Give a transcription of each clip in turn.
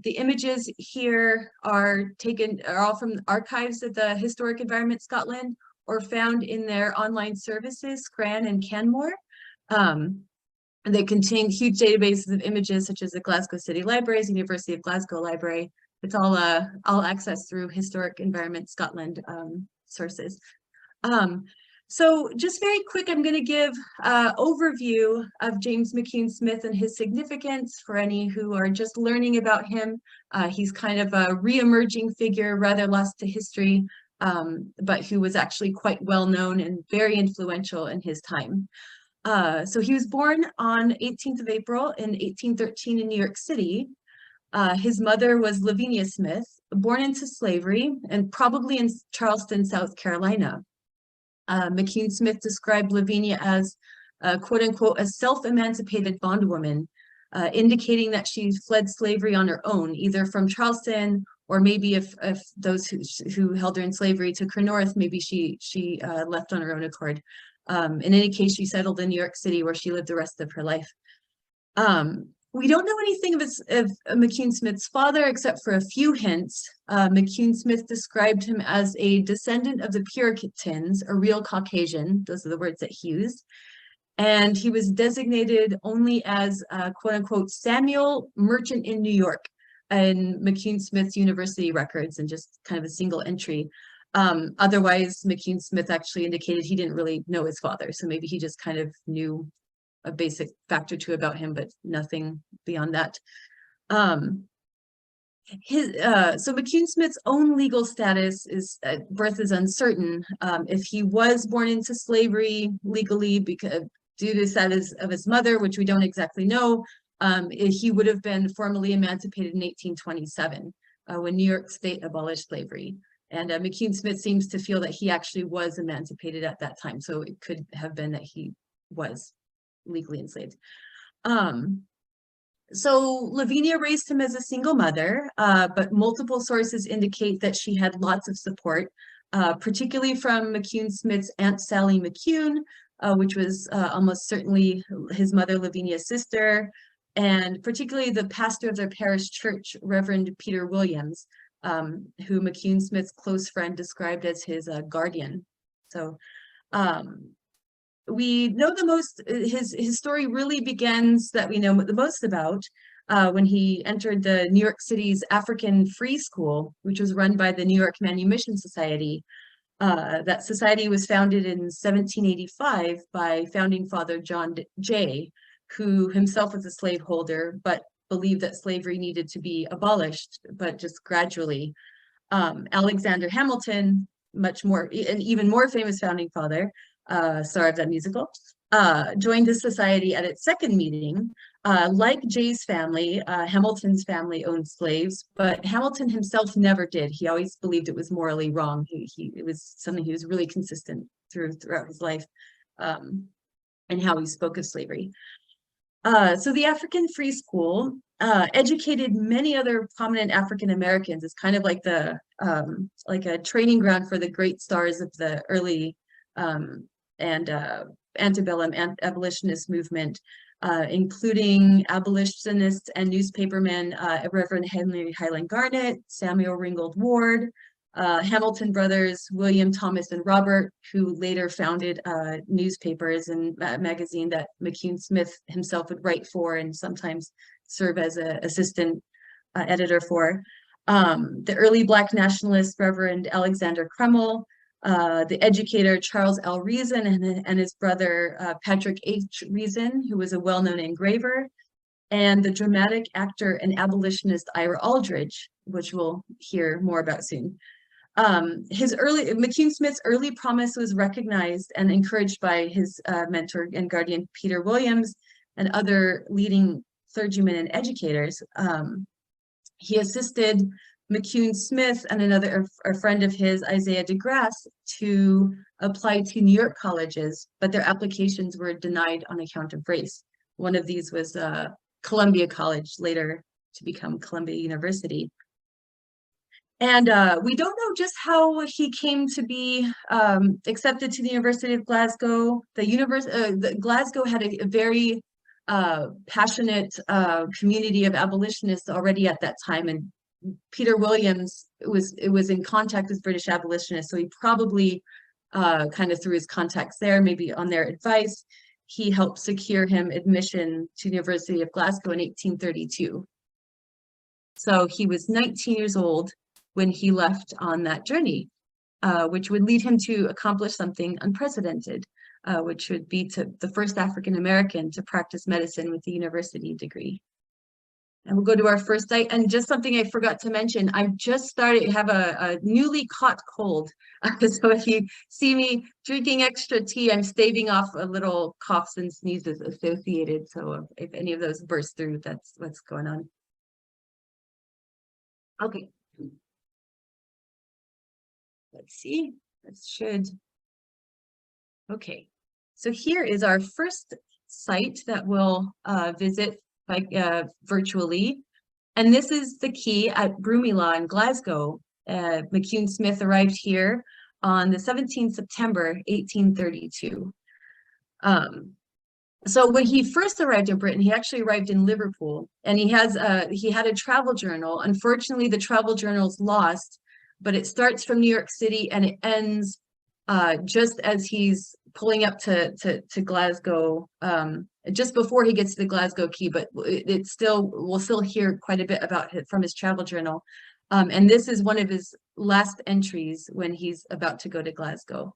The images here are all from archives of the Historic Environment Scotland or found in their online services, Scran and Canmore. They contain huge databases of images such as the Glasgow City Libraries, University of Glasgow Library. It's all accessed through Historic Environment Scotland sources. So just very quick, I'm going to give an overview of James McCune Smith and his significance for any who are just learning about him. He's kind of a re-emerging figure, rather lost to history, but who was actually quite well known and very influential in his time. So he was born on 18th of April in 1813 in New York City. His mother was Lavinia Smith, born into slavery and probably in Charleston, South Carolina. McCune Smith described Lavinia as, quote unquote, a self-emancipated bondwoman, indicating that she fled slavery on her own, either from Charleston or maybe if those who held her in slavery took her north, maybe she left on her own accord. In any case, she settled in New York City where she lived the rest of her life. We don't know anything of McCune Smith's father except for a few hints. McCune Smith described him as a descendant of the Puritans, a real Caucasian. Those are the words that he used. And he was designated only as, quote unquote, Samuel Merchant in New York in McCune Smith's university records, and just kind of a single entry. Otherwise, McCune Smith actually indicated he didn't really know his father. So maybe he just kind of knew a basic fact or two about him, but nothing beyond that. So McCune Smith's own legal status is at birth is uncertain. If he was born into slavery legally because due to the status of his mother, which we don't exactly know, he would have been formally emancipated in 1827 when New York State abolished slavery. And McCune Smith seems to feel that he actually was emancipated at that time. So it could have been that he was legally enslaved. So Lavinia raised him as a single mother, but multiple sources indicate that she had lots of support, particularly from McCune Smith's Aunt Sally McCune, which was almost certainly his mother Lavinia's sister, and particularly the pastor of their parish church, Reverend Peter Williams, who McCune Smith's close friend described as his guardian. So we know the most, his story really begins that we know the most about when he entered the New York City's African Free School, which was run by the New York Manumission Society. That society was founded in 1785 by founding father John Jay, who himself was a slaveholder, but believed that slavery needed to be abolished, but just gradually. Alexander Hamilton, an even more famous founding father, star of that musical, joined the society at its second meeting. Like Jay's family, Hamilton's family owned slaves, but Hamilton himself never did. He always believed it was morally wrong. It was something he was really consistent throughout his life, and how he spoke of slavery. So the African Free School educated many other prominent African Americans. It's kind of like like a training ground for the great stars of the early and antebellum abolitionist movement, including abolitionists and newspapermen, Reverend Henry Highland Garnet, Samuel Ringgold Ward, Hamilton brothers, William, Thomas, and Robert, who later founded newspapers and magazine that McCune Smith himself would write for and sometimes serve as an assistant editor for. The early Black nationalist, Reverend Alexander Kreml, the educator Charles L. Reason and his brother Patrick H. Reason, who was a well-known engraver, and the dramatic actor and abolitionist Ira Aldridge, which we'll hear more about soon. McCune Smith's early promise was recognized and encouraged by his mentor and guardian Peter Williams and other leading clergymen and educators. He assisted McCune Smith and a friend of his, Isaiah DeGrasse, to apply to New York colleges, but their applications were denied on account of race. One of these was Columbia College, later to become Columbia University. And we don't know just how he came to be accepted to the University of Glasgow. Glasgow had a very passionate community of abolitionists already at that time, and Peter Williams was in contact with British abolitionists, so he probably kind of through his contacts there, maybe on their advice, he helped secure him admission to the University of Glasgow in 1832. So he was 19 years old when he left on that journey, which would lead him to accomplish something unprecedented, which would be to the first African American to practice medicine with a university degree. And we'll go to our first site. And just something I forgot to mention, I've just started, have a newly caught cold. So if you see me drinking extra tea, I'm staving off a little coughs and sneezes associated. So if any of those burst through, that's what's going on. Okay. Let's see, that should. Okay, so here is our first site that we'll visit virtually. And this is the quay at Broomielaw in Glasgow. McCune Smith arrived here on the 17th September, 1832. So when he first arrived in Britain, he actually arrived in Liverpool, and he had a travel journal. Unfortunately, the travel journal's lost, but it starts from New York City and it ends just as he's pulling up to Glasgow, just before he gets to the Glasgow quay, but we'll still hear quite a bit about it from his travel journal. And this is one of his last entries when he's about to go to Glasgow.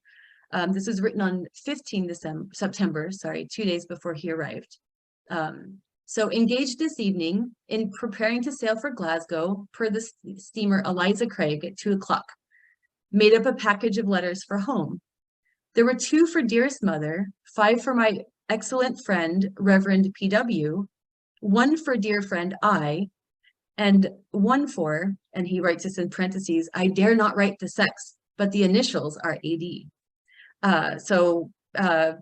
This was written on 15 September, 2 days before he arrived. So engaged this evening in preparing to sail for Glasgow per the steamer Eliza Craig at 2 o'clock. Made up a package of letters for home. There were 2 for dearest mother, 5 for my excellent friend, Reverend P.W., 1 for dear friend I, and 1 for, and he writes this in parentheses, I dare not write the sex, but the initials are A.D.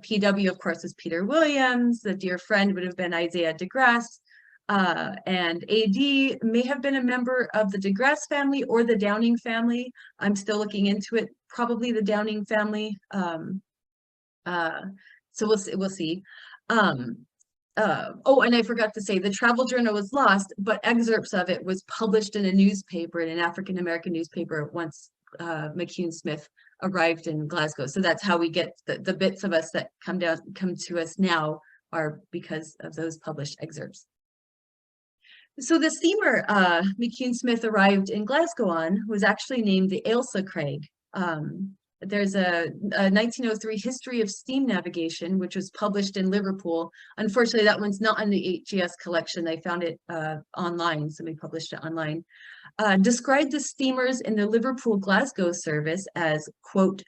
P.W., of course, is Peter Williams. The dear friend would have been Isaiah DeGrasse. And A.D. may have been a member of the DeGrasse family or the Downing family. I'm still looking into it, probably the Downing family. So we'll see. Oh, and I forgot to say, the travel journal was lost, but excerpts of it was published in a newspaper, in an African-American newspaper, once McCune Smith arrived in Glasgow. So that's how we get the bits of us that come to us now are because of those published excerpts. So the steamer McCune Smith arrived in Glasgow on was actually named the Ailsa Craig. There's a 1903 history of steam navigation, which was published in Liverpool. Unfortunately, that one's not in the HES collection. They found it online, so we published it online. Described the steamers in the Liverpool-Glasgow service as, quote,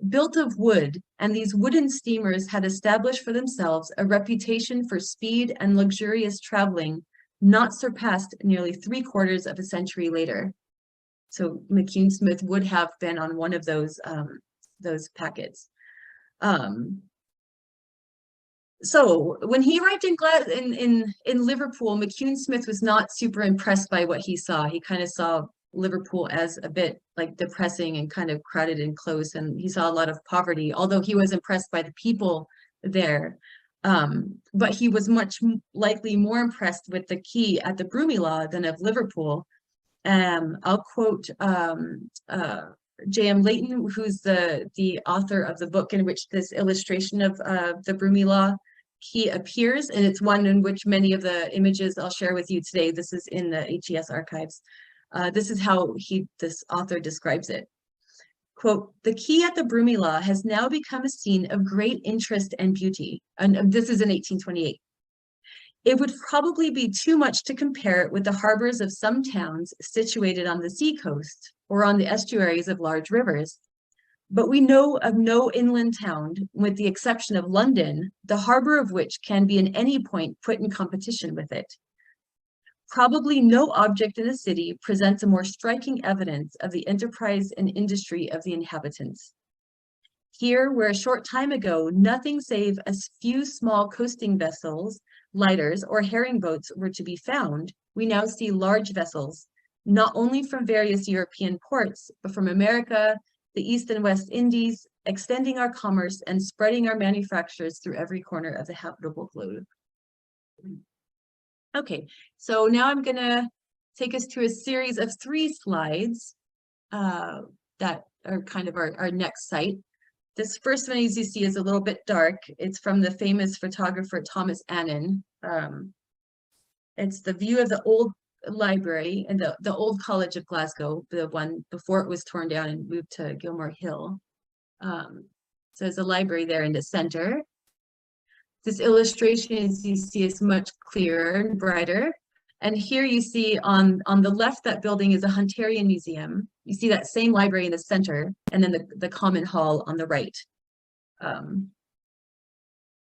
built of wood, and these wooden steamers had established for themselves a reputation for speed and luxurious traveling, not surpassed nearly 3/4 of a century later. So McCune Smith would have been on one of those packets. So when he arrived in Liverpool, McCune Smith was not super impressed by what he saw. He kind of saw Liverpool as a bit like depressing and kind of crowded and close, and he saw a lot of poverty, although he was impressed by the people there. But he was much likely more impressed with the quay at the Broomielaw than of Liverpool. I'll quote J.M. Layton, who's the author of the book in which this illustration of the Broomielaw quay appears, and it's one in which many of the images I'll share with you today, this is in the HES archives. This is how this author describes it. Quote, the quay at the Broomielaw has now become a scene of great interest and beauty. And this is in 1828. It would probably be too much to compare it with the harbors of some towns situated on the seacoast or on the estuaries of large rivers. But we know of no inland town, with the exception of London, the harbor of which can be in any point put in competition with it. Probably no object in the city presents a more striking evidence of the enterprise and industry of the inhabitants. Here, where a short time ago, nothing save a few small coasting vessels, lighters, or herring boats were to be found, we now see large vessels, not only from various European ports, but from America, the East and West Indies, extending our commerce and spreading our manufactures through every corner of the habitable globe. Okay, so now I'm gonna take us through a series of 3 slides that are kind of our next site. This first one, as you see, is a little bit dark. It's from the famous photographer Thomas Annan. It's the view of the old library and the old College of Glasgow, the one before it was torn down and moved to Gilmore Hill. So there's a library there in the center. This illustration, as you see, is much clearer and brighter. And here you see on the left, that building is a Hunterian museum. You see that same library in the center, and then the common hall on the right.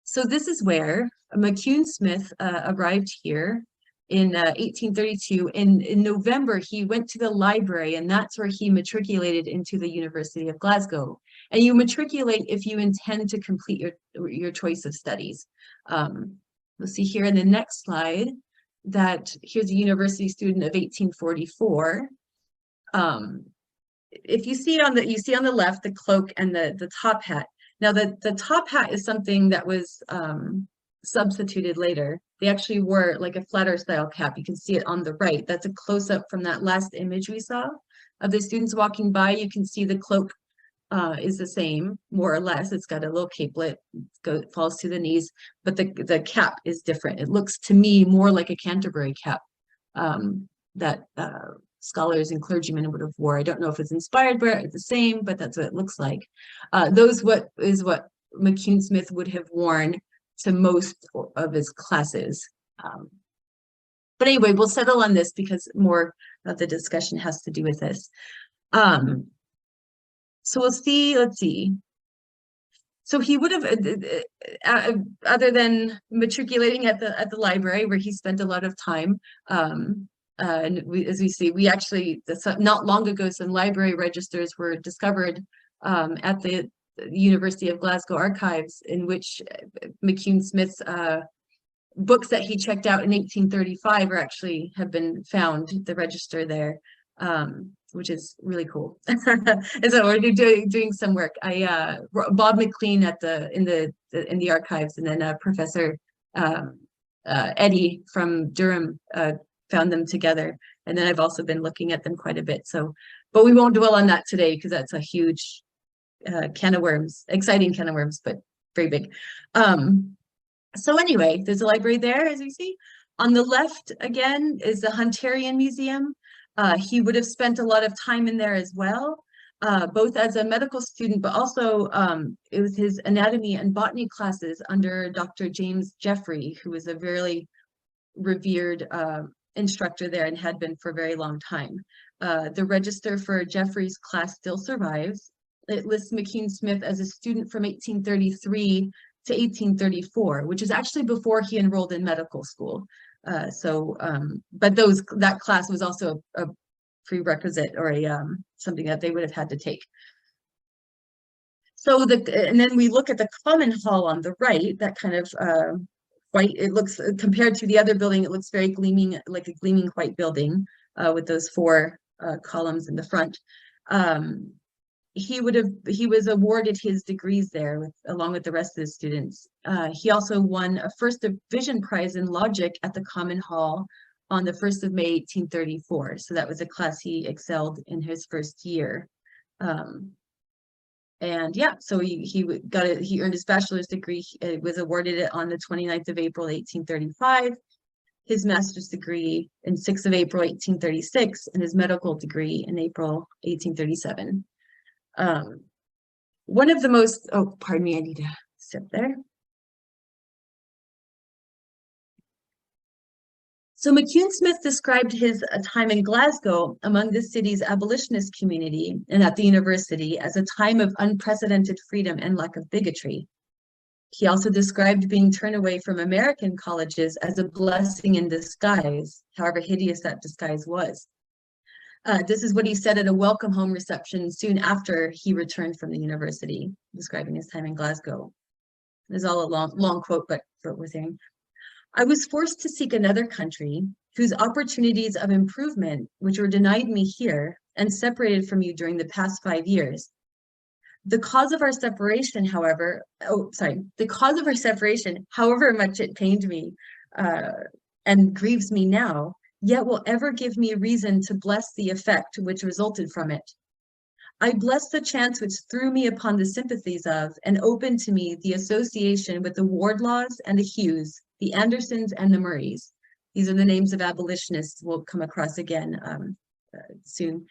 So this is where McCune Smith arrived here in 1832. In November, he went to the library, and that's where he matriculated into the University of Glasgow. And you matriculate if you intend to complete your choice of studies. We'll see here in the next slide that here's a university student of 1844. If you see on the left the cloak and the top hat. Now the top hat is something that was substituted later. They actually wore like a flatter style cap. You can see it on the right. That's a close-up from that last image we saw of the students walking by. You can see the cloak is the same, more or less. It's got a little capelet, falls to the knees, but the cap is different. It looks to me more like a Canterbury cap that scholars and clergymen would have wore. I don't know if it's inspired by it, the same, but that's what it looks like. What McCune Smith would have worn to most of his classes. But anyway, we'll settle on this because more of the discussion has to do with this. So we'll see, let's see. So he would have, other than matriculating at the library where he spent a lot of time, and as we see, we actually, not long ago, some library registers were discovered at the University of Glasgow archives, in which McCune Smith's books that he checked out in 1835 have been found, the register there. Which is really cool. And so we're doing some work. Bob McLean in the archives, and then Professor Eddie from Durham found them together. And then I've also been looking at them quite a bit. So, but we won't dwell on that today because that's a huge can of worms, exciting can of worms, but very big. So anyway, there's a library there, as you see. On the left, again, is the Hunterian Museum. He would have spent a lot of time in there as well, both as a medical student, but also it was his anatomy and botany classes under Dr. James Jeffrey, who was a very revered instructor there and had been for a very long time. The register for Jeffrey's class still survives. It lists McCune Smith as a student from 1833 to 1834, which is actually before he enrolled in medical school. But that class was also a prerequisite or something that they would have had to take. So and then we look at the common hall on the right, that kind of white. It looks, compared to the other building, it looks very gleaming, like a gleaming white building with those 4 columns in the front. He was awarded his degrees there along with the rest of the students. He also won a first division prize in logic at the Common Hall on the 1st of May, 1834. So that was a class he excelled in his first year. And yeah, so he earned his bachelor's degree. It was awarded it on the 29th of April, 1835. His master's degree in 6th of April, 1836, and his medical degree in April, 1837. One of the most, oh, pardon me, I need to sit there. So McCune Smith described his time in Glasgow among the city's abolitionist community and at the university as a time of unprecedented freedom and lack of bigotry. He also described being turned away from American colleges as a blessing in disguise, however hideous that disguise was. This is what he said at a welcome home reception soon after he returned from the university, describing his time in Glasgow. There's all a long quote, but for what we're saying. I was forced to seek another country whose opportunities of improvement, which were denied me here and separated from you during the past 5 years. The cause of our separation, however much it pained me, and grieves me now, yet will ever give me reason to bless the effect which resulted from it. I bless the chance which threw me upon the sympathies of and opened to me the association with the Wardlaws and the Hughes, the Andersons and the Murrays. These are the names of abolitionists we'll come across again soon.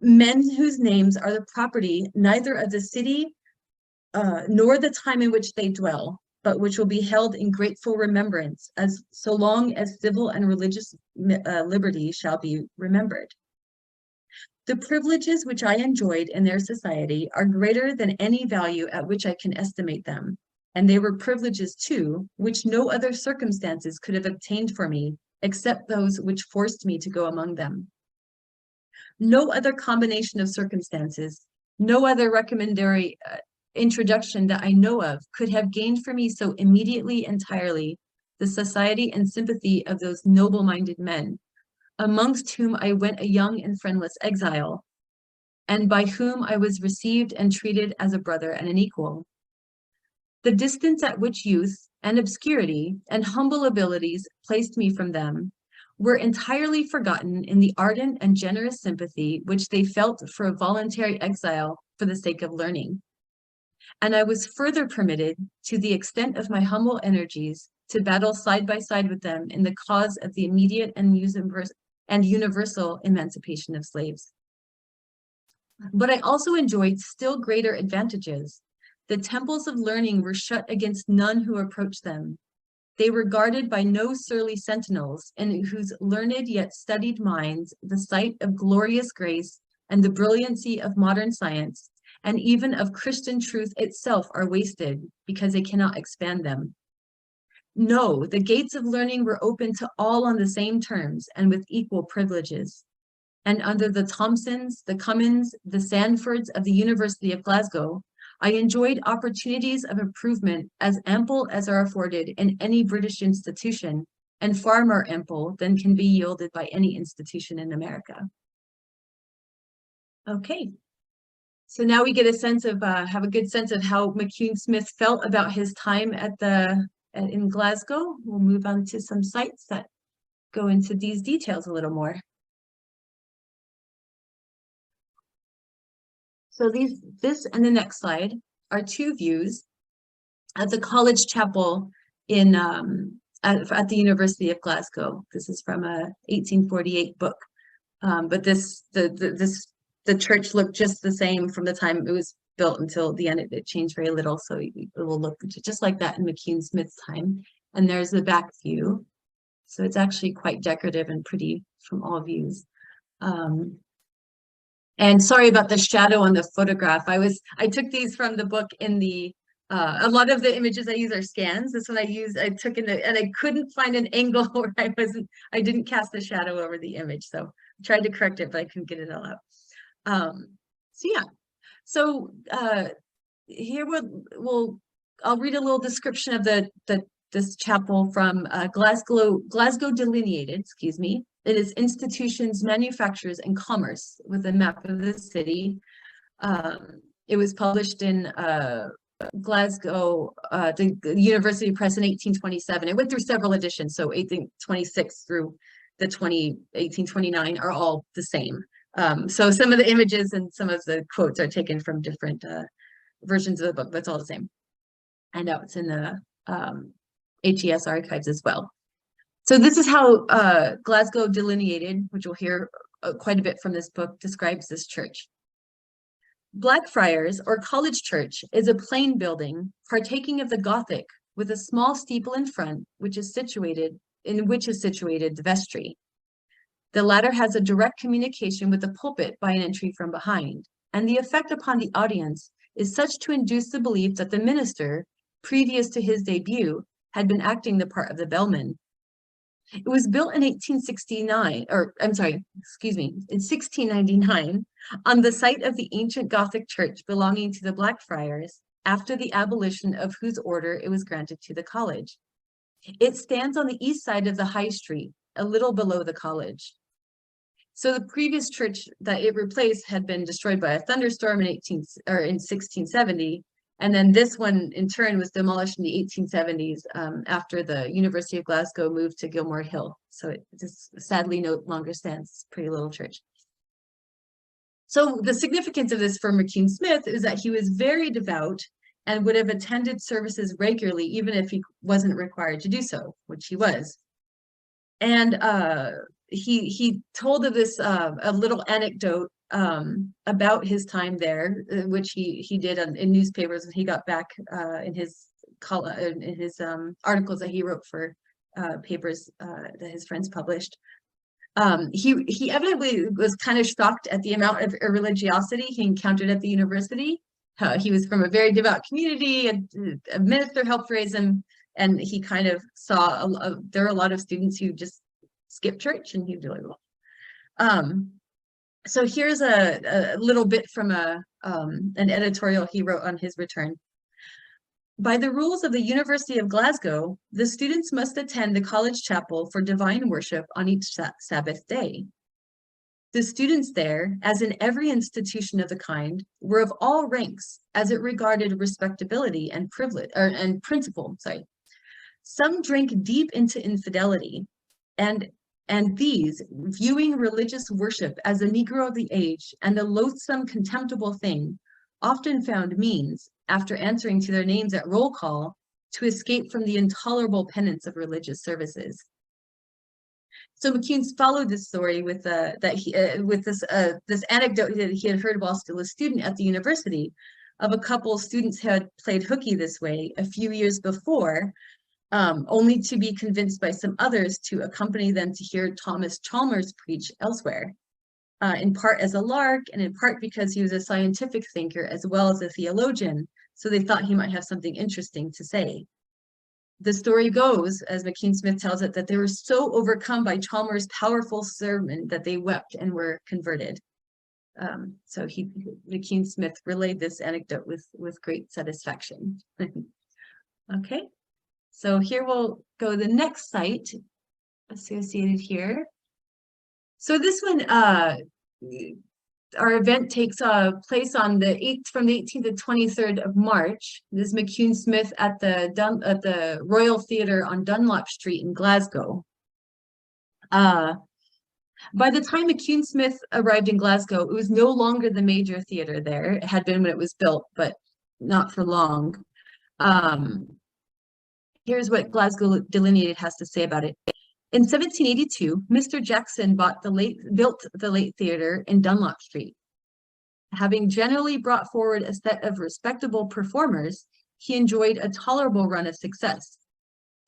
Men whose names are the property neither of the city nor the time in which they dwell, but which will be held in grateful remembrance as so long as civil and religious liberty shall be remembered. The privileges which I enjoyed in their society are greater than any value at which I can estimate them, and they were privileges too, which no other circumstances could have obtained for me, except those which forced me to go among them. No other combination of circumstances, no other recommendatory introduction that I know of could have gained for me so immediately entirely the society and sympathy of those noble-minded men, amongst whom I went a young and friendless exile, and by whom I was received and treated as a brother and an equal. The distance at which youth and obscurity and humble abilities placed me from them were entirely forgotten in the ardent and generous sympathy which they felt for a voluntary exile for the sake of learning. And I was further permitted, to the extent of my humble energies, to battle side by side with them in the cause of the immediate and universal emancipation of slaves. But I also enjoyed still greater advantages. The temples of learning were shut against none who approached them. They were guarded by no surly sentinels, in whose learned yet studied minds the sight of glorious grace and the brilliancy of modern science, and even of Christian truth itself, are wasted because they cannot expand them. No, the gates of learning were open to all on the same terms and with equal privileges. And under the Thompsons, the Cummins, the Sanfords of the University of Glasgow, I enjoyed opportunities of improvement as ample as are afforded in any British institution, and far more ample than can be yielded by any institution in America. Okay, so now we get a sense of, have a good sense of how McCune Smith felt about his time in Glasgow. We'll move on to some sites that go into these details a little more. So this and the next slide are two views of the college chapel in at the University of Glasgow. This is from a 1848 book, but the church looked just the same from the time it was built until the end. It changed very little, so it will look just like that in McCune Smith's time. And there's the back view, so it's actually quite decorative and pretty from all views. And sorry about the shadow on the photograph. I took these from the book in the, a lot of the images I use are scans. This one I took in the, and I couldn't find an angle where I didn't cast a shadow over the image. So I tried to correct it, but I couldn't get it all out. So yeah, so here I'll read a little description of this chapel from Glasgow delineated, excuse me. It is institutions, manufactures, and commerce with a map of the city. It was published in Glasgow, the University Press in 1827. It went through several editions, so 1826 through the 1829 are all the same. So some of the images and some of the quotes are taken from different versions of the book, but it's all the same. I know it's in the HES Archives as well. So this is how Glasgow delineated, which we'll hear quite a bit from this book, describes this church. Blackfriars, or College Church, is a plain building partaking of the Gothic, with a small steeple in front, in which is situated the vestry. The latter has a direct communication with the pulpit by an entry from behind, and the effect upon the audience is such to induce the belief that the minister, previous to his debut, had been acting the part of the bellman. It was built in 1869, or I'm sorry, excuse me, in 1699, on the site of the ancient Gothic church belonging to the Blackfriars, after the abolition of whose order it was granted to the college. It stands on the east side of the High Street, a little below the college. So the previous church that it replaced had been destroyed by a thunderstorm in 1670, And then this one, in turn, was demolished in the 1870s after the University of Glasgow moved to Gilmore Hill. So it just sadly no longer stands. Pretty little church. So the significance of this for McCune Smith is that he was very devout and would have attended services regularly, even if he wasn't required to do so, which he was. And he told of this a little anecdote about his time there, which he did in newspapers when he got back in his articles that he wrote for papers that his friends published. He evidently was kind of shocked at the amount of religiosity he encountered at the university. He was from a very devout community, a minister helped raise him, and he kind of saw there are a lot of students who just skip church, and he'd be like, well. So here's a little bit from an editorial he wrote on his return. By the rules of the University of Glasgow, the students must attend the college chapel for divine worship on each Sabbath day. The students there, as in every institution of the kind, were of all ranks as it regarded respectability and privilege and principle. Some drank deep into infidelity, and these, viewing religious worship as a Negro of the age and a loathsome, contemptible thing, often found means, after answering to their names at roll call, to escape from the intolerable penance of religious services. So McCune followed this story with this anecdote that he had heard while still a student at the university of a couple of students who had played hooky this way a few years before, only to be convinced by some others to accompany them to hear Thomas Chalmers preach elsewhere, in part as a lark and in part because he was a scientific thinker as well as a theologian, so they thought he might have something interesting to say. The story goes, as McCune Smith tells it, that they were so overcome by Chalmers' powerful sermon that they wept and were converted. So McCune Smith relayed this anecdote with great satisfaction. Okay, so here we'll go to the next site associated here. So this one, our event takes place on from the 18th to 23rd of March. This is McCune Smith at the Royal Theatre on Dunlop Street in Glasgow. By the time McCune Smith arrived in Glasgow, it was no longer the major theatre there. It had been when it was built, but not for long. Here's what Glasgow Delineated has to say about it. In 1782, Mr. Jackson built the late theatre in Dunlop Street. Having generally brought forward a set of respectable performers, he enjoyed a tolerable run of success.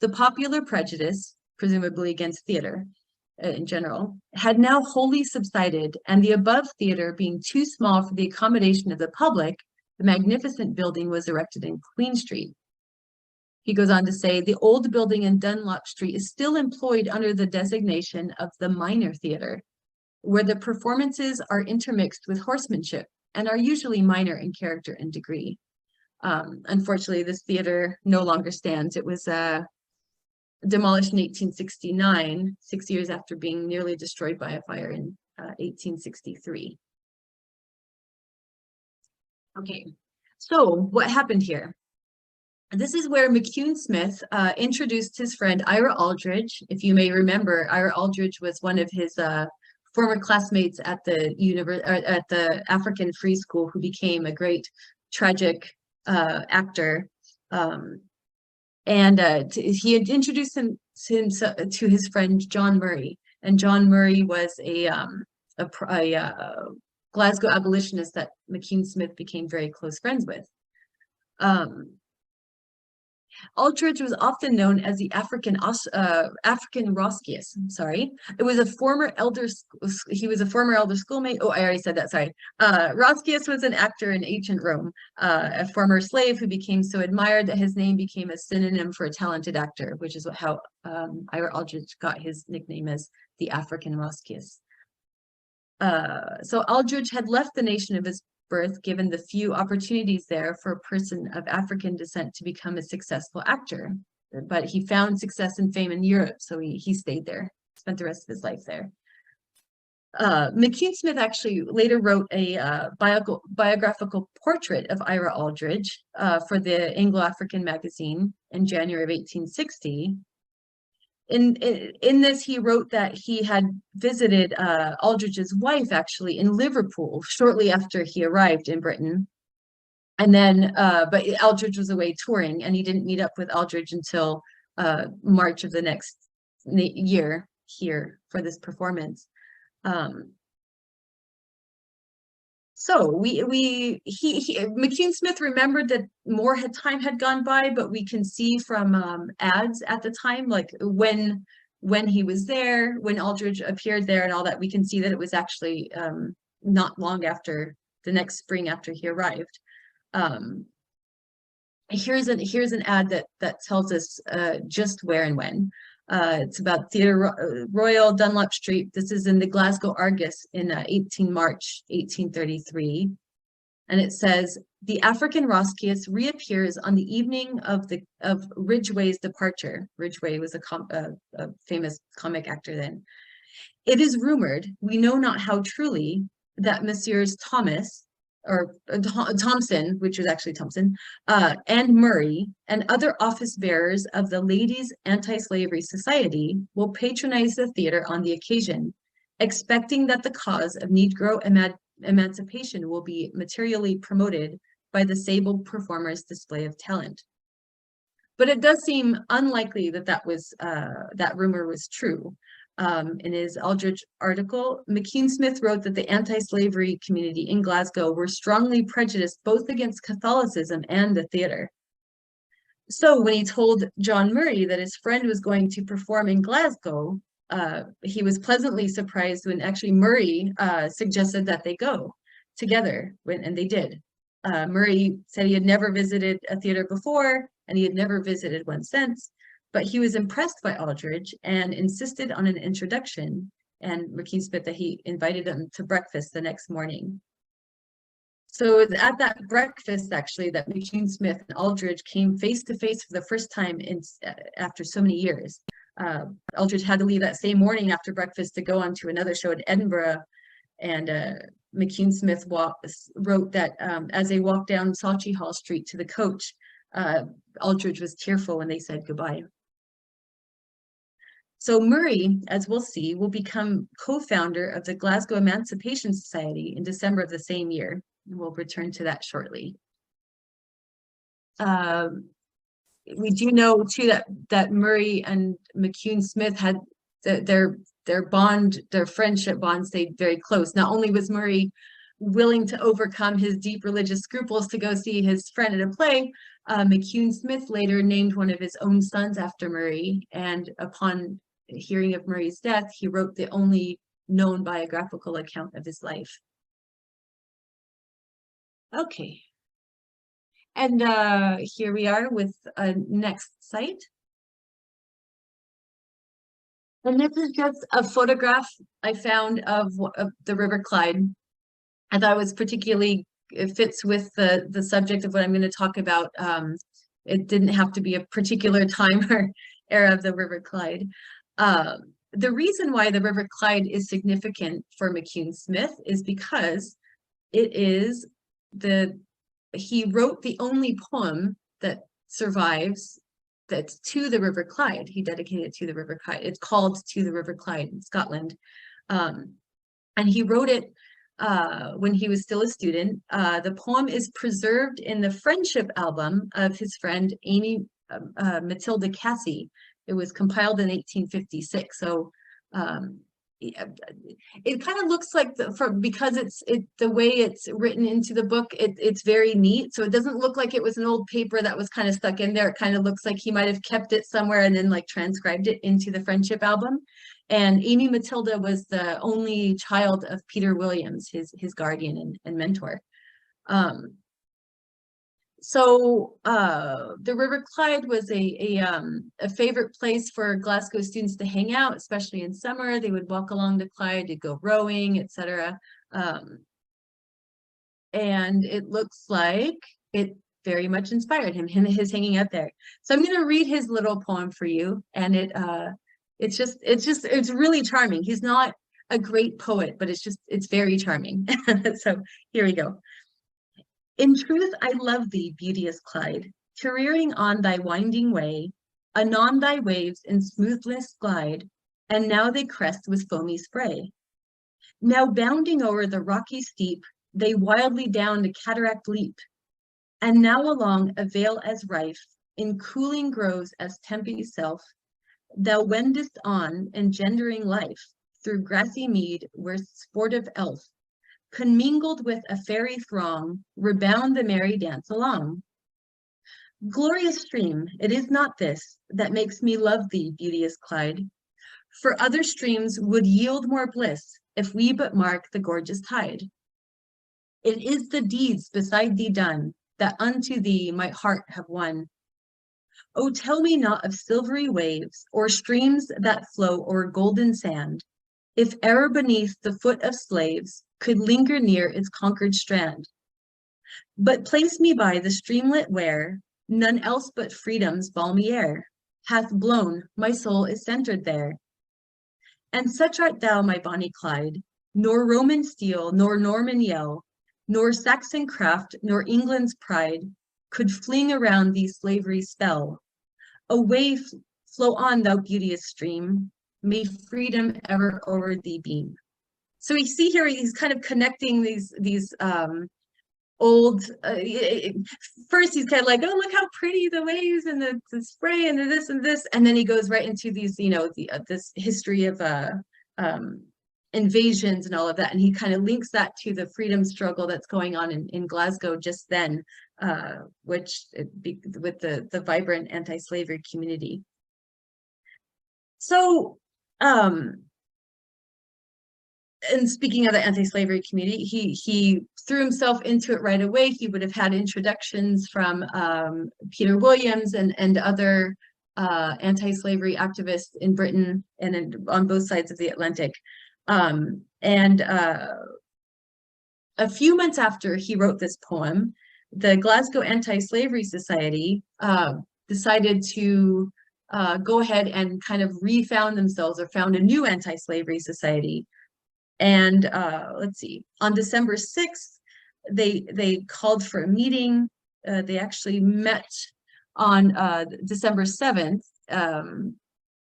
The popular prejudice, presumably against theatre in general, had now wholly subsided, and the above theatre being too small for the accommodation of the public, the magnificent building was erected in Queen Street. He goes on to say, the old building in Dunlop Street is still employed under the designation of the minor theatre, where the performances are intermixed with horsemanship and are usually minor in character and degree. Unfortunately, this theatre no longer stands. It was demolished in 1869, 6 years after being nearly destroyed by a fire in 1863. Okay, so what happened here? This is where McCune Smith introduced his friend Ira Aldridge. If you may remember, Ira Aldridge was one of his former classmates at the African Free School, who became a great tragic actor. He had introduced him to his friend John Murray, and John Murray was a Glasgow abolitionist that McCune Smith became very close friends with. Aldridge was often known as the African Roscius. It was a former he was a former elder schoolmate. Oh, I already said that, sorry. Roscius was an actor in ancient Rome, a former slave who became so admired that his name became a synonym for a talented actor, which is how Ira Aldridge got his nickname as the African Roscius. So Aldridge had left the nation of his birth, given the few opportunities there for a person of African descent to become a successful actor. But he found success and fame in Europe, so he stayed there, spent the rest of his life there. McCune Smith actually later wrote a biographical portrait of Ira Aldridge for the Anglo-African magazine in January of 1860. In this, he wrote that he had visited Aldridge's wife actually in Liverpool shortly after he arrived in Britain. And then, but Aldridge was away touring, and he didn't meet up with Aldridge until March of the next year here for this performance. So McCune Smith remembered that more time had gone by, but we can see from ads at the time, like when he was there, when Aldridge appeared there and all that, we can see that it was actually not long after the next spring after he arrived. Here's an ad that tells us just where and when. It's about Theatre Royal, Dunlop Street. This is in the Glasgow Argus in 18 March 1833. And it says, the African Roscius reappears on the evening of Ridgway's departure. Ridgway was a famous comic actor then. It is rumored, we know not how truly, that Messrs. Thompson, which was actually Thompson, and Murray, and other office bearers of the Ladies' Anti-Slavery Society will patronize the theater on the occasion, expecting that the cause of Negro emancipation will be materially promoted by the sable performer's display of talent. But it does seem unlikely that that rumor was true. In his Aldridge article, McCune Smith wrote that the anti-slavery community in Glasgow were strongly prejudiced both against Catholicism and the theater. So when he told John Murray that his friend was going to perform in Glasgow, he was pleasantly surprised when actually Murray suggested that they go together, and they did. Murray said he had never visited a theater before, and he had never visited one since. But he was impressed by Aldridge and insisted on an introduction, and McCune Smith that he invited him to breakfast the next morning. So it was at that breakfast, actually, that McCune Smith and Aldridge came face to face for the first time after so many years. Aldridge had to leave that same morning after breakfast to go on to another show in Edinburgh, and McCune Smith wrote that as they walked down Sauchiehall Street to the coach, Aldridge was tearful when they said goodbye. So Murray, as we'll see, will become co-founder of the Glasgow Emancipation Society in December of the same year. And we'll return to that shortly. We do know too that Murray and McCune Smith had their friendship bond stayed very close. Not only was Murray willing to overcome his deep religious scruples to go see his friend at a play, McCune Smith later named one of his own sons after Murray, and upon hearing of Murray's death, he wrote the only known biographical account of his life. Okay. And here we are with a next site. And this is just a photograph I found of the River Clyde. I thought it was particularly, it fits with the subject of what I'm going to talk about. It didn't have to be a particular time or era of the River Clyde. The reason why the River Clyde is significant for McCune Smith is because it is he wrote the only poem that survives that's to the River Clyde. He dedicated it to the River Clyde. It's called To the River Clyde in Scotland. And he wrote it when he was still a student. The poem is preserved in the friendship album of his friend Amy Matilda Cassie. It was compiled in 1856. So it kind of looks like because the way it's written into the book, it's very neat. So it doesn't look like it was an old paper that was kind of stuck in there. It kind of looks like he might have kept it somewhere and then like transcribed it into the friendship album. And Amy Matilda was the only child of Peter Williams, his guardian and mentor. So the River Clyde was a favorite place for Glasgow students to hang out, especially in summer. They would walk along the Clyde to go rowing, etc. And it looks like it very much inspired him, his hanging out there. So I'm going to read his little poem for you, and it's really charming. He's not a great poet, but it's very charming. So here we go. In truth, I love thee, beauteous Clyde, careering on thy winding way, anon thy waves in smoothness glide, and now they crest with foamy spray. Now bounding o'er the rocky steep, they wildly down the cataract leap, and now along a vale as rife, in cooling groves as Tempe's self, thou wendest on, engendering life, through grassy mead where sportive elf, commingled with a fairy throng, rebound the merry dance along. Glorious stream, it is not this that makes me love thee, beauteous Clyde, for other streams would yield more bliss if we but mark the gorgeous tide. It is the deeds beside thee done that unto thee my heart have won. Oh, tell me not of silvery waves or streams that flow o'er golden sand, if e'er beneath the foot of slaves could linger near its conquered strand. But place me by the streamlet where none else but freedom's balmy air hath blown, my soul is centered there. And such art thou, my bonny Clyde, nor Roman steel, nor Norman yell, nor Saxon craft, nor England's pride could fling around thee slavery's spell. Away, flow on, thou beauteous stream, may freedom ever over thee beam. So we see here he's kind of connecting these old, first he's kind of like, oh, look how pretty the waves and the spray and the this and this, and then he goes right into these, this history of invasions and all of that, and he kind of links that to the freedom struggle that's going on in Glasgow just then, with the vibrant anti-slavery community. So, and speaking of the anti-slavery community, he threw himself into it right away. He would have had introductions from Peter Williams and other anti-slavery activists in Britain and on both sides of the Atlantic. A few months after he wrote this poem, the Glasgow Anti-Slavery Society decided to go ahead and kind of refound themselves or found a new anti-slavery society. And let's see, on December 6th, they called for a meeting. They actually met on December 7th, and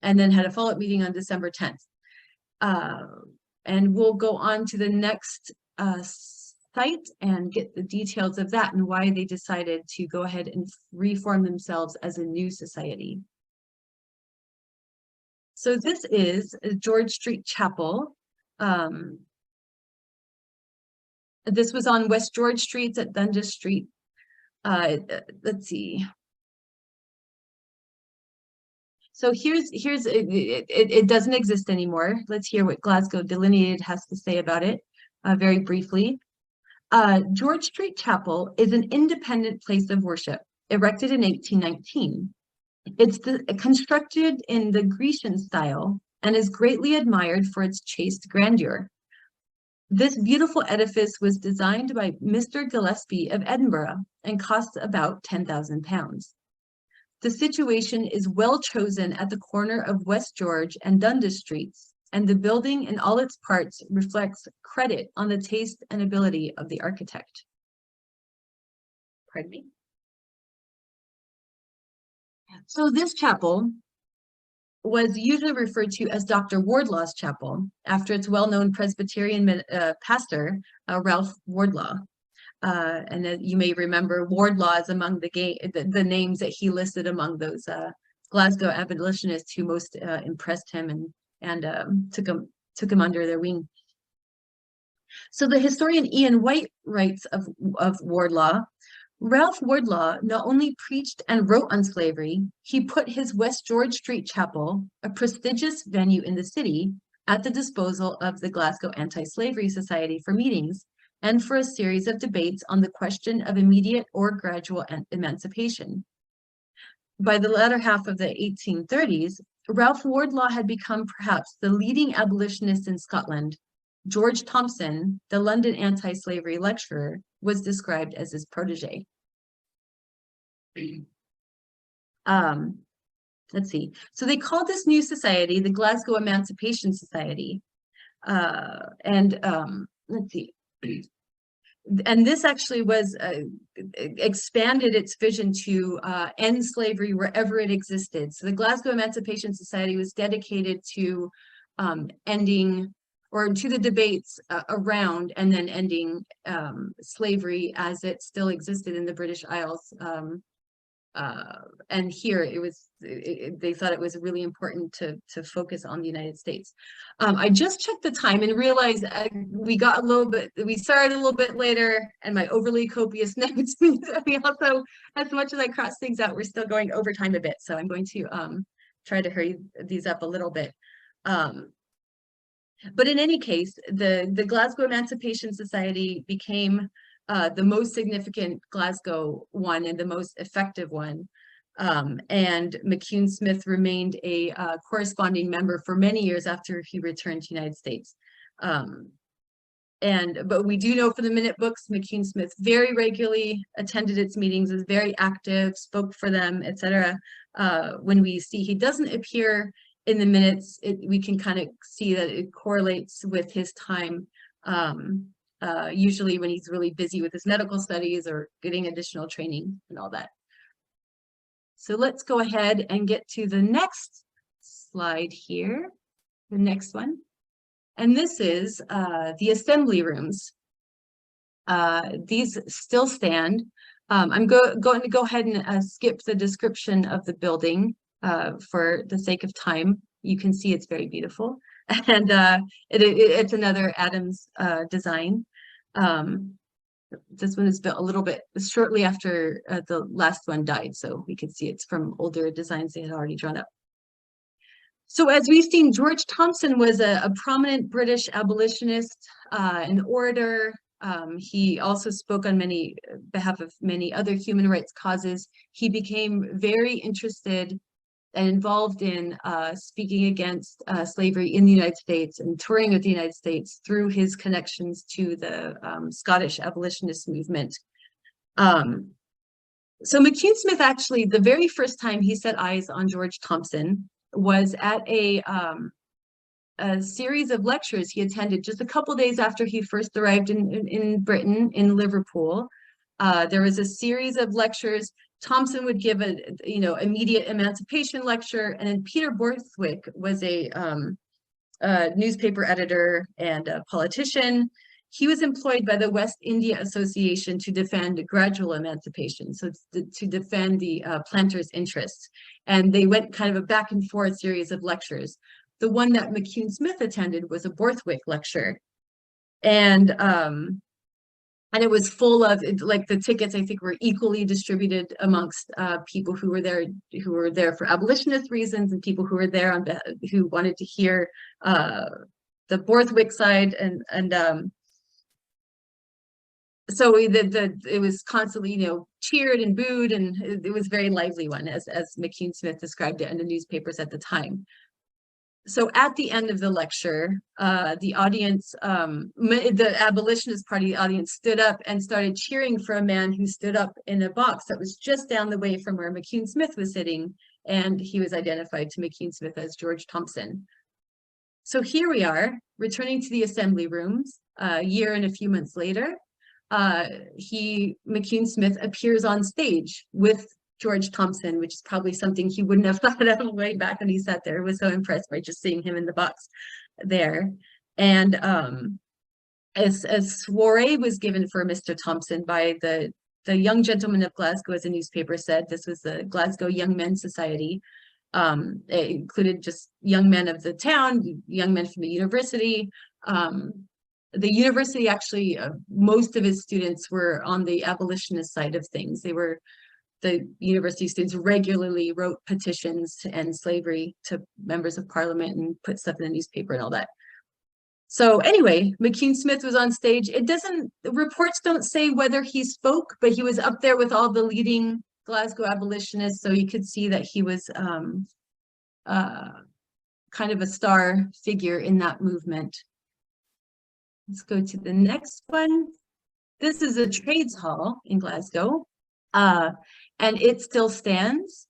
then had a follow-up meeting on December 10th. And we'll go on to the next site and get the details of that and why they decided to go ahead and reform themselves as a new society. So this is George Street Chapel. This was on West George Street at Dundas Street. Let's see. So it doesn't exist anymore. Let's hear what Glasgow Delineated has to say about it very briefly. George Street Chapel is an independent place of worship erected in 1819. It's constructed in the Grecian style and is greatly admired for its chaste grandeur. This beautiful edifice was designed by Mr. Gillespie of Edinburgh and costs about £10,000. The situation is well chosen at the corner of West George and Dundas Streets, and the building in all its parts reflects credit on the taste and ability of the architect. Pardon me. So this chapel was usually referred to as Dr. Wardlaw's chapel, after its well-known Presbyterian pastor, Ralph Wardlaw. And you may remember Wardlaw is among the names that he listed among those Glasgow abolitionists who most impressed him and took him under their wing. So the historian Ian White writes of Wardlaw, Ralph Wardlaw not only preached and wrote on slavery, he put his West George Street Chapel, a prestigious venue in the city, at the disposal of the Glasgow Anti-Slavery Society for meetings and for a series of debates on the question of immediate or gradual emancipation. By the latter half of the 1830s, Ralph Wardlaw had become perhaps the leading abolitionist in Scotland. George Thompson, the London anti-slavery lecturer, was described as his protege. Let's see. So they called this new society the Glasgow Emancipation Society. Let's see. And this actually was expanded its vision to end slavery wherever it existed. So the Glasgow Emancipation Society was dedicated to ending, or to the debates around and then ending slavery as it still existed in the British Isles. And here it was, they thought it was really important to focus on the United States. I just checked the time and realized we started a little bit later, and my overly copious notes, we also, as much as I cross things out, we're still going over time a bit. So I'm going to try to hurry these up a little bit. But in any case, the Glasgow Emancipation Society became the most significant Glasgow one and the most effective one. And McCune Smith remained a corresponding member for many years after he returned to the United States. But we do know from the minute books, McCune Smith very regularly attended its meetings, was very active, spoke for them, etc. When we see he doesn't appear in the minutes, we can kind of see that it correlates with his time, usually when he's really busy with his medical studies or getting additional training and all that. So let's go ahead and get to the next slide here, the next one. And this is the assembly rooms. These still stand. I'm going to go ahead and skip the description of the building for the sake of time. You can see it's very beautiful. And it's another Adams design. This one is built a little bit shortly after the last one died, so we could see it's from older designs they had already drawn up. So as we've seen, George Thompson was a prominent British abolitionist, an orator. He also spoke on behalf of many other human rights causes. He became very interested and involved in speaking against slavery in the United States and touring with the United States through his connections to the Scottish abolitionist movement. So McCune Smith, actually, the very first time he set eyes on George Thompson was at a series of lectures he attended just a couple days after he first arrived in Britain, in Liverpool. There was a series of lectures. Thompson would give a immediate emancipation lecture, and then Peter Borthwick was a newspaper editor and a politician. He was employed by the West India Association to defend gradual emancipation, so to defend the planters' interests. And they went kind of a back and forth series of lectures. The one that McCune Smith attended was a Borthwick lecture. And it was full of, like, the tickets, I think, were equally distributed amongst people who were there for abolitionist reasons and people who were there who wanted to hear the Borthwick side. So it was constantly, cheered and booed, and it was a very lively one, as McCune Smith described it in the newspapers at the time. So at the end of the lecture, the audience, the abolitionist party audience, stood up and started cheering for a man who stood up in a box that was just down the way from where McCune Smith was sitting, and he was identified to McCune Smith as George Thompson. So here we are, returning to the assembly rooms a year and a few months later. McCune Smith appears on stage with George Thompson, which is probably something he wouldn't have thought of way back when he sat there. I was so impressed by just seeing him in the box there. And as soiree was given for Mr. Thompson by the Young Gentlemen of Glasgow, as a newspaper said. This was the Glasgow Young Men's Society. It included just young men of the town, young men from the university. The university, actually, most of its students were on the abolitionist side of things. The university students regularly wrote petitions to end slavery to members of parliament and put stuff in the newspaper and all that. So anyway, McCune Smith was on stage. The reports don't say whether he spoke, but he was up there with all the leading Glasgow abolitionists, so you could see that he was kind of a star figure in that movement. Let's go to the next one. This is a trades hall in Glasgow. And it still stands.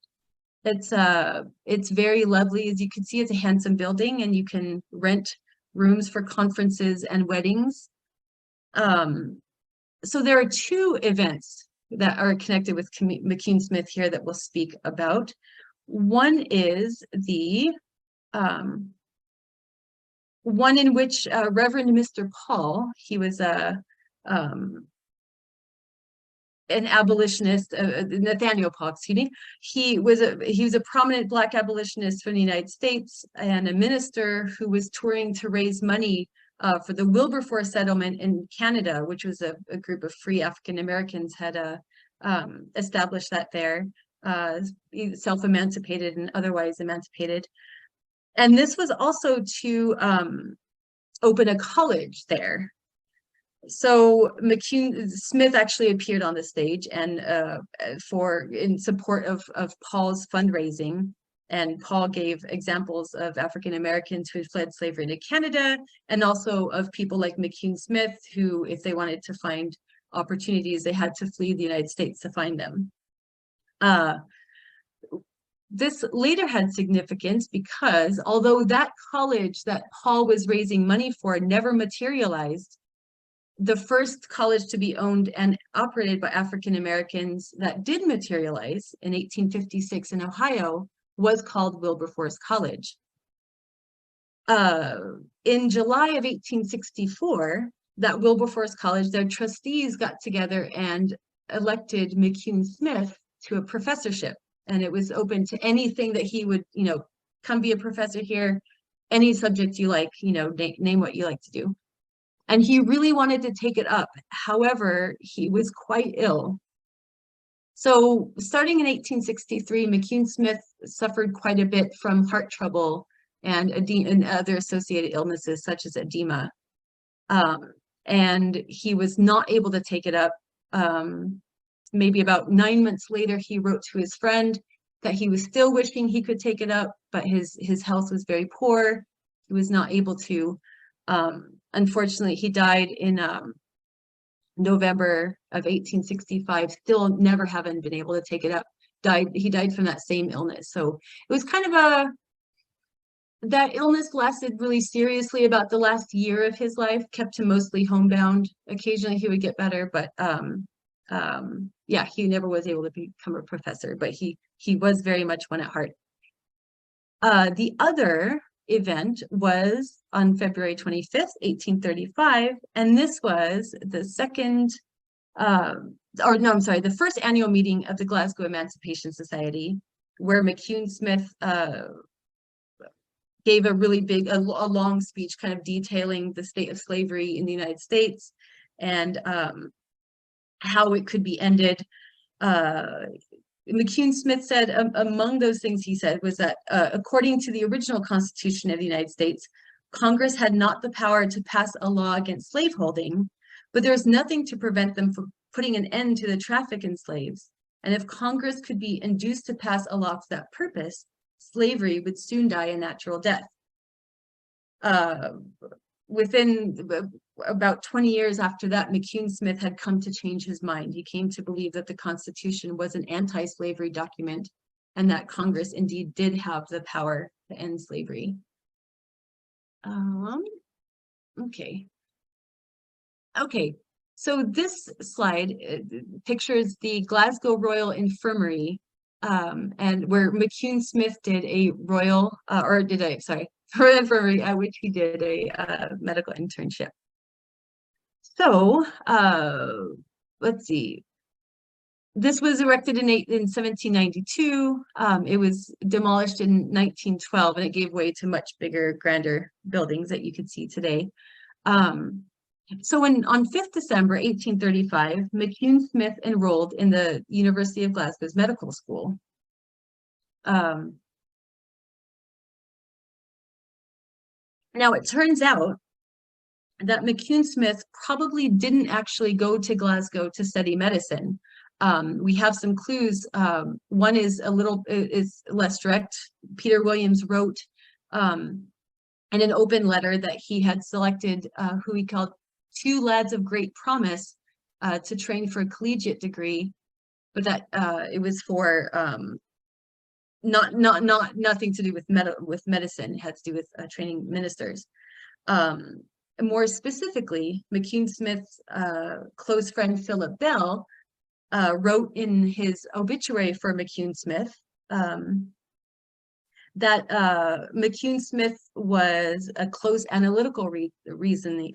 It's very lovely. As you can see, it's a handsome building, and you can rent rooms for conferences and weddings. So there are two events that are connected with McCune Smith here that we'll speak about. One is the one in which Reverend Mr. Paul, he was an abolitionist, Nathaniel Paul, excuse me. He was a prominent Black abolitionist from the United States and a minister who was touring to raise money for the Wilberforce settlement in Canada, which was a group of free African Americans had established that there, self-emancipated and otherwise emancipated. And this was also to open a college there. So McCune Smith actually appeared on the stage and in support of Paul's fundraising. And Paul gave examples of African Americans who had fled slavery into Canada, and also of people like McCune Smith, who, if they wanted to find opportunities, they had to flee the United States to find them. This later had significance because although that college that Paul was raising money for never materialized, the first college to be owned and operated by African Americans that did materialize in 1856 in Ohio was called Wilberforce College. In July of 1864, that Wilberforce College, their trustees got together and elected McCune Smith to a professorship. And it was open to anything that he would, come be a professor here, any subject you like, name what you like to do. And he really wanted to take it up. However, he was quite ill. So starting in 1863, McCune Smith suffered quite a bit from heart trouble and other associated illnesses such as edema. And he was not able to take it up. Maybe about 9 months later, he wrote to his friend that he was still wishing he could take it up, but his health was very poor. He was not able to. Unfortunately, he died in November of 1865, still never having been able to take it up. He died from that same illness. So it was kind of that illness lasted really seriously about the last year of his life, kept him mostly homebound. Occasionally he would get better, but yeah, he never was able to become a professor, but he was very much one at heart. The other event was on February 25th, 1835, and this was the the first annual meeting of the Glasgow Emancipation Society, where McCune Smith gave a really big, a long speech kind of detailing the state of slavery in the United States and how it could be ended. McCune Smith said, among those things he said was that according to the original Constitution of the United States, Congress had not the power to pass a law against slaveholding, but there was nothing to prevent them from putting an end to the traffic in slaves. And if Congress could be induced to pass a law for that purpose, slavery would soon die a natural death. Within about 20 years after that, McCune Smith had come to change his mind. He came to believe that the Constitution was an anti-slavery document and that Congress indeed did have the power to end slavery. Okay, so this slide pictures the Glasgow Royal Infirmary, and where McCune Smith did a Royal Infirmary, at which he did a medical internship. So let's see. This was erected in 1792. It was demolished in 1912, and it gave way to much bigger, grander buildings that you could see today. So on 5th December 1835, McCune Smith enrolled in the University of Glasgow's medical school. Now it turns out that McCune Smith probably didn't actually go to Glasgow to study medicine. We have some clues. One is less direct. Peter Williams wrote in an open letter that he had selected who he called 2 lads of great promise to train for a collegiate degree, but that it was for nothing to do with medicine. It had to do with training ministers. More specifically, McCune Smith's close friend Philip Bell wrote in his obituary for McCune Smith that McCune Smith was a close analytical reasoner,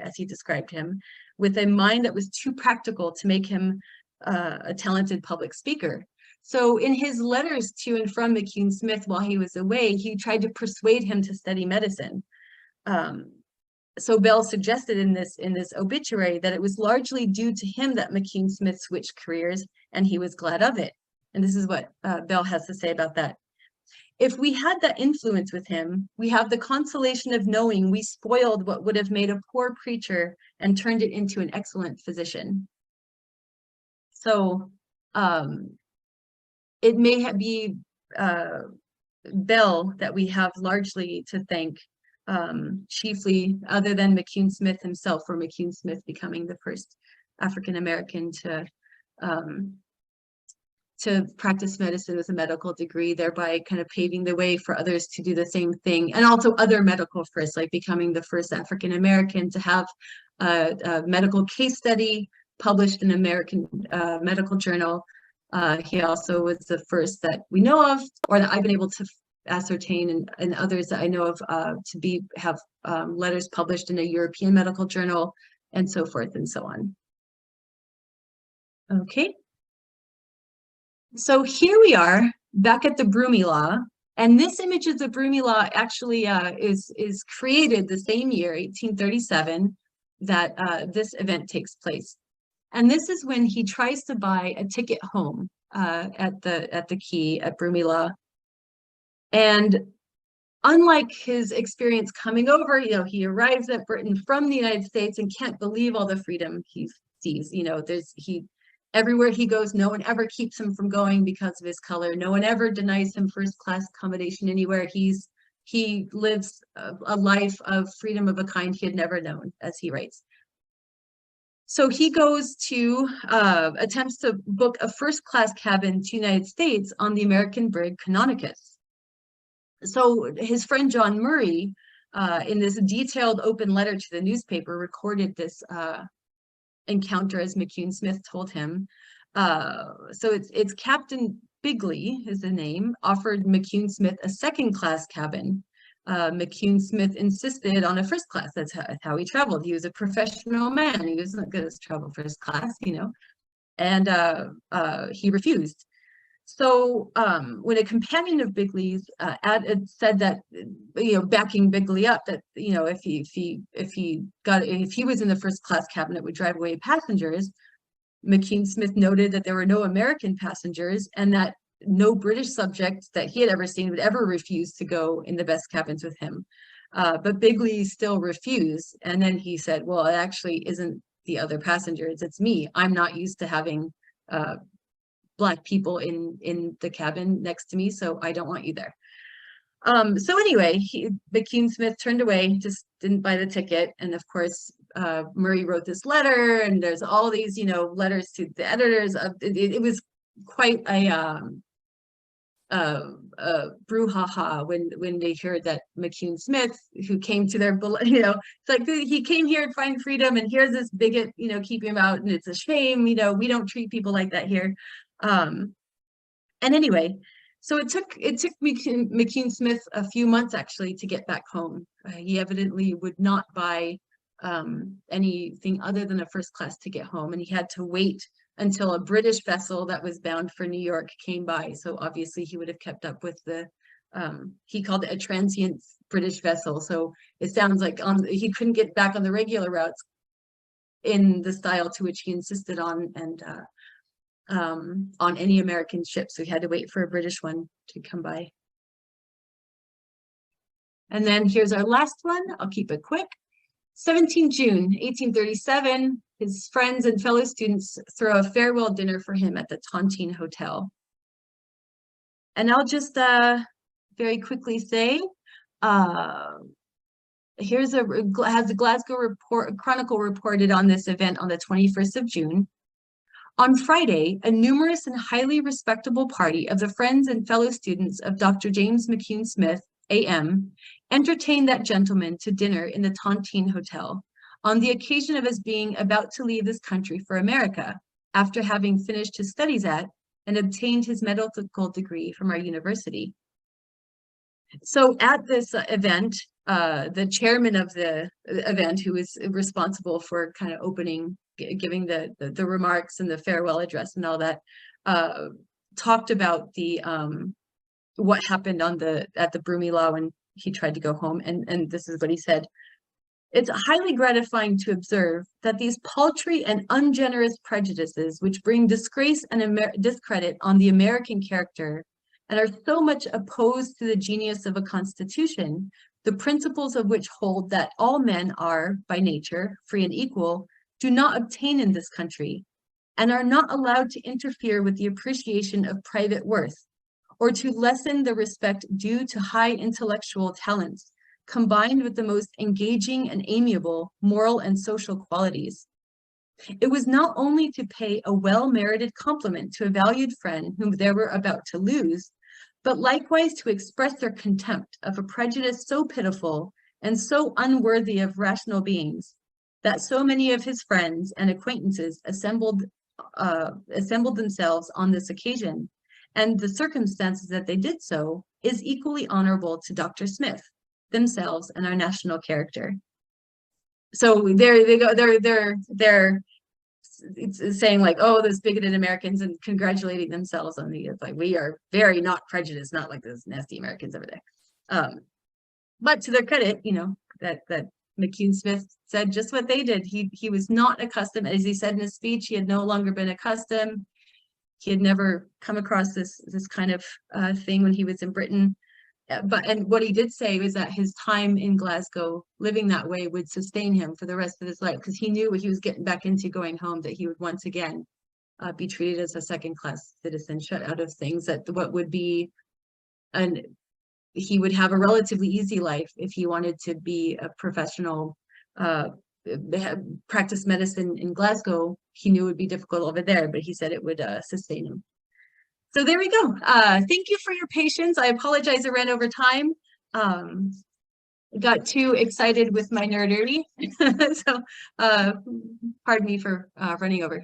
as he described him, with a mind that was too practical to make him a talented public speaker. So in his letters to and from McCune Smith while he was away, he tried to persuade him to study medicine. So Bell suggested in this obituary that it was largely due to him that McCune Smith switched careers, and he was glad of it. And this is what Bell has to say about that. If we had that influence with him, we have the consolation of knowing we spoiled what would have made a poor preacher and turned it into an excellent physician. So it may be Bell that we have largely to thank, chiefly, other than McCune Smith himself, for McCune Smith becoming the first African-American to practice medicine with a medical degree, thereby kind of paving the way for others to do the same thing, and also other medical firsts, like becoming the first African-American to have a medical case study published in American Medical Journal. He also was the first that we know of, or that I've been able to ascertain, and others that I know of, to have letters published in a European medical journal, and so forth and so on. Okay. So here we are back at the Broomy Law, and this image of the Broomy Law actually is created the same year, 1837, that this event takes place. And this is when he tries to buy a ticket home at the quay at Broomy Law. And unlike his experience coming over, he arrives at Britain from the United States and can't believe all the freedom he sees. Everywhere he goes, no one ever keeps him from going because of his color. No one ever denies him first-class accommodation anywhere. He lives a life of freedom of a kind he had never known, as he writes. So he goes to, attempts to book a first-class cabin to the United States on the American brig Canonicus. So his friend John Murray, in this detailed open letter to the newspaper, recorded this encounter as McCune Smith told him. So it's Captain Bigley is the name, offered McCune Smith a second-class cabin. McCune Smith insisted on a first class. That's how he traveled. He was a professional man. He wasn't going to travel first class, and he refused. So when a companion of Bigley's said that, backing Bigley up, that if he was in the first class cabin, it would drive away passengers. McCune Smith noted that there were no American passengers, and that no British subject that he had ever seen would ever refuse to go in the best cabins with him. But Bigley still refused. And then he said, well, it actually isn't the other passengers, it's me. I'm not used to having Black people in the cabin next to me, so I don't want you there. So anyway, McCune Smith turned away, just didn't buy the ticket. And of course, Murray wrote this letter, and there's all these, letters to the editors. It was quite a brouhaha when they heard that McCune Smith, who came to their, it's like he came here to find freedom, and here's this bigot, keeping him out, and it's a shame, we don't treat people like that here. And anyway, so it took McCune Smith a few months actually to get back home. He evidently would not buy anything other than a first class ticket home, and he had to wait until a British vessel that was bound for New York came by. So obviously he would have kept up with the, he called it a transient British vessel. So it sounds like he couldn't get back on the regular routes in the style to which he insisted on, and on any American ship. So he had to wait for a British one to come by. And then here's our last one. I'll keep it quick. 17 June, 1837, his friends and fellow students throw a farewell dinner for him at the Tontine Hotel. And I'll just very quickly say, has the Glasgow Chronicle reported on this event on the 21st of June. On Friday, a numerous and highly respectable party of the friends and fellow students of Dr. James McCune Smith, AM, entertained that gentleman to dinner in the Tontine Hotel on the occasion of his being about to leave this country for America after having finished his studies at and obtained his medical degree from our university. So at this event, the chairman of the event, who was responsible for kind of opening, giving the remarks and the farewell address and all that, talked about the what happened at the Broomielaw when he tried to go home, and this is what he said. It's highly gratifying to observe that these paltry and ungenerous prejudices, which bring disgrace and discredit on the American character and are so much opposed to the genius of a constitution, the principles of which hold that all men are, by nature, free and equal, do not obtain in this country, and are not allowed to interfere with the appreciation of private worth, or to lessen the respect due to high intellectual talents, combined with the most engaging and amiable moral and social qualities. It was not only to pay a well-merited compliment to a valued friend whom they were about to lose, but likewise to express their contempt of a prejudice so pitiful and so unworthy of rational beings, that so many of his friends and acquaintances assembled themselves on this occasion, and the circumstances that they did so is equally honorable to Dr. Smith, themselves, and our national character. So there they go. They're it's saying like, oh, those bigoted Americans, and congratulating themselves on the, it's like, we are very not prejudiced, not like those nasty Americans over there. But to their credit, you know, that McCune Smith said just what they did. He was not accustomed, as he said in his speech, he had no longer been accustomed. He had never come across this kind of thing when he was in Britain. And what he did say was that his time in Glasgow, living that way, would sustain him for the rest of his life, because he knew what he was getting back into going home, that he would once again be treated as a second-class citizen, shut out of things, that what would be, and he would have a relatively easy life if he wanted to be a professional, practice medicine in Glasgow. He knew it would be difficult over there, but he said it would sustain him. So there we go. Thank you for your patience. I apologize I ran over time. Got too excited with my nerdery. So pardon me for running over.